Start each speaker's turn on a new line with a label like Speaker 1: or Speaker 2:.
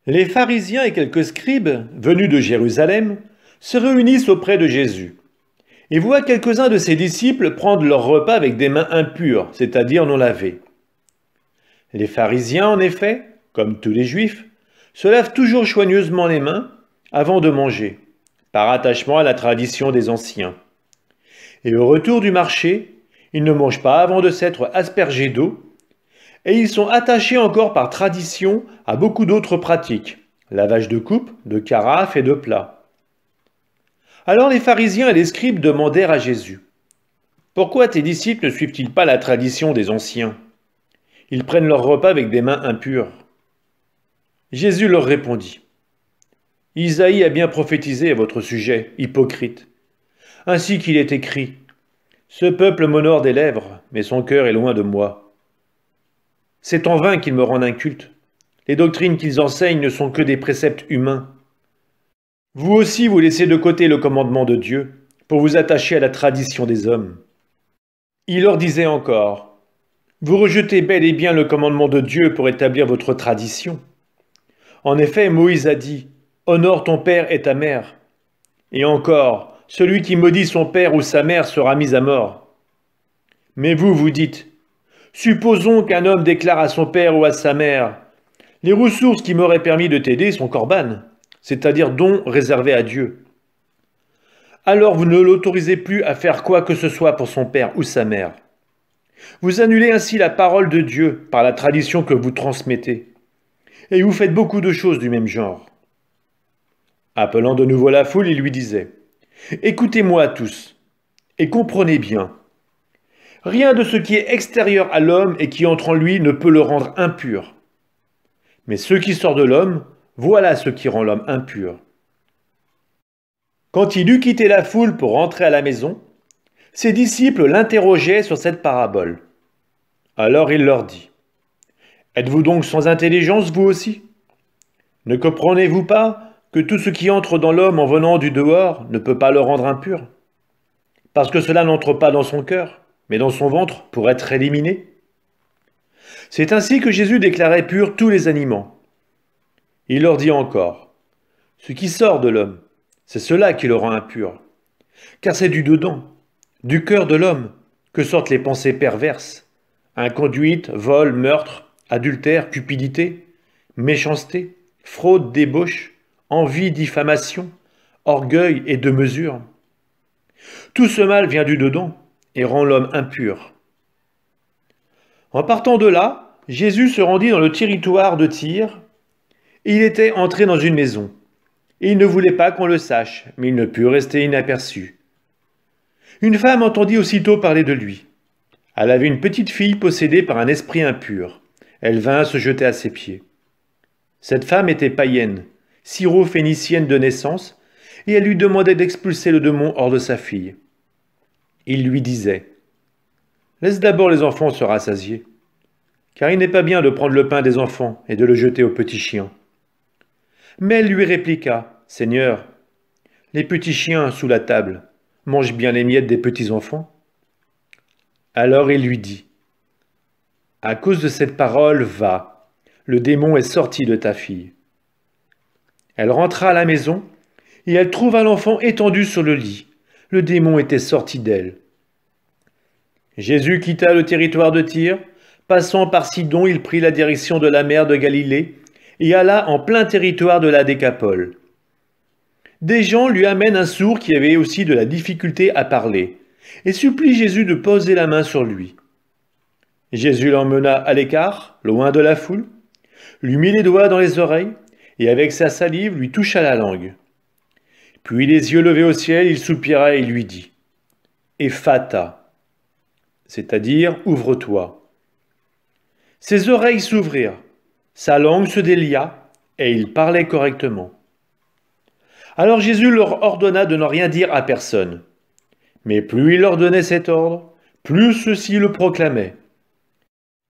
Speaker 1: Les pharisiens et quelques scribes, venus de Jérusalem, se réunissent auprès de Jésus et voient quelques-uns de ses disciples prendre leur repas avec des mains impures, c'est-à-dire non lavées. Les pharisiens, en effet, comme tous les juifs, se lavent toujours soigneusement les mains avant de manger, par attachement à la tradition des anciens. Et au retour du marché, ils ne mangent pas avant de s'être aspergés d'eau, et ils sont attachés encore par tradition à beaucoup d'autres pratiques, lavage de coupes, de carafes et de plats. Alors les pharisiens et les scribes demandèrent à Jésus, « Pourquoi tes disciples ne suivent-ils pas la tradition des anciens? Ils prennent leur repas avec des mains impures. » Jésus leur répondit, « Isaïe a bien prophétisé à votre sujet, hypocrite. Ainsi qu'il est écrit, « Ce peuple m'honore des lèvres, mais son cœur est loin de moi. » C'est en vain qu'ils me rendent inculte. Les doctrines qu'ils enseignent ne sont que des préceptes humains. Vous aussi, vous laissez de côté le commandement de Dieu pour vous attacher à la tradition des hommes. Il leur disait encore, « Vous rejetez bel et bien le commandement de Dieu pour établir votre tradition. En effet, Moïse a dit, « Honore ton père et ta mère. » Et encore, « Celui qui maudit son père ou sa mère sera mis à mort. » Mais vous, vous dites, « Supposons qu'un homme déclare à son père ou à sa mère, « Les ressources qui m'auraient permis de t'aider sont corbanes, c'est-à-dire dons réservés à Dieu. » Alors vous ne l'autorisez plus à faire quoi que ce soit pour son père ou sa mère. Vous annulez ainsi la parole de Dieu par la tradition que vous transmettez. Et vous faites beaucoup de choses du même genre. Appelant de nouveau la foule, il lui disait, « Écoutez-moi tous, et comprenez bien. Rien de ce qui est extérieur à l'homme et qui entre en lui ne peut le rendre impur. Mais ce qui sort de l'homme, voilà ce qui rend l'homme impur. » Quand il eut quitté la foule pour rentrer à la maison, ses disciples l'interrogeaient sur cette parabole. Alors il leur dit, « Êtes-vous donc sans intelligence, vous aussi? Ne comprenez-vous pas que tout ce qui entre dans l'homme en venant du dehors ne peut pas le rendre impur? Parce que cela n'entre pas dans son cœur, mais dans son ventre pour être éliminé. C'est ainsi que Jésus déclarait purs tous les aliments. Il leur dit encore, « Ce qui sort de l'homme, c'est cela qui le rend impur. Car c'est du dedans, du cœur de l'homme, que sortent les pensées perverses, inconduite, vol, meurtre, adultère, cupidité, méchanceté, fraude, débauche, envie, diffamation, orgueil et de mesure. Tout ce mal vient du dedans et rend l'homme impur. » En partant de là, Jésus se rendit dans le territoire de Tyr, et il était entré dans une maison. Et il ne voulait pas qu'on le sache, mais il ne put rester inaperçu. Une femme entendit aussitôt parler de lui. Elle avait une petite fille possédée par un esprit impur. Elle vint se jeter à ses pieds. Cette femme était païenne, syro-phénicienne de naissance, et elle lui demandait d'expulser le démon hors de sa fille. Il lui disait, « Laisse d'abord les enfants se rassasier, car il n'est pas bien de prendre le pain des enfants et de le jeter aux petits chiens. » Mais elle lui répliqua, « Seigneur, les petits chiens sous la table mangent bien les miettes des petits enfants. » Alors il lui dit, « À cause de cette parole, va, le démon est sorti de ta fille. » Elle rentra à la maison, et elle trouva l'enfant étendu sur le lit. Le démon était sorti d'elle. Jésus quitta le territoire de Tyr. Passant par Sidon, il prit la direction de la mer de Galilée et alla en plein territoire de la Décapole. Des gens lui amènent un sourd qui avait aussi de la difficulté à parler et supplie Jésus de poser la main sur lui. Jésus l'emmena à l'écart, loin de la foule, lui mit les doigts dans les oreilles et avec sa salive lui toucha la langue. Puis les yeux levés au ciel, il soupira et lui dit « Ephata », c'est-à-dire « ouvre-toi ». Ses oreilles s'ouvrirent, sa langue se délia et il parlait correctement. Alors Jésus leur ordonna de ne rien dire à personne. Mais plus il leur donnait cet ordre, plus ceux-ci le proclamaient.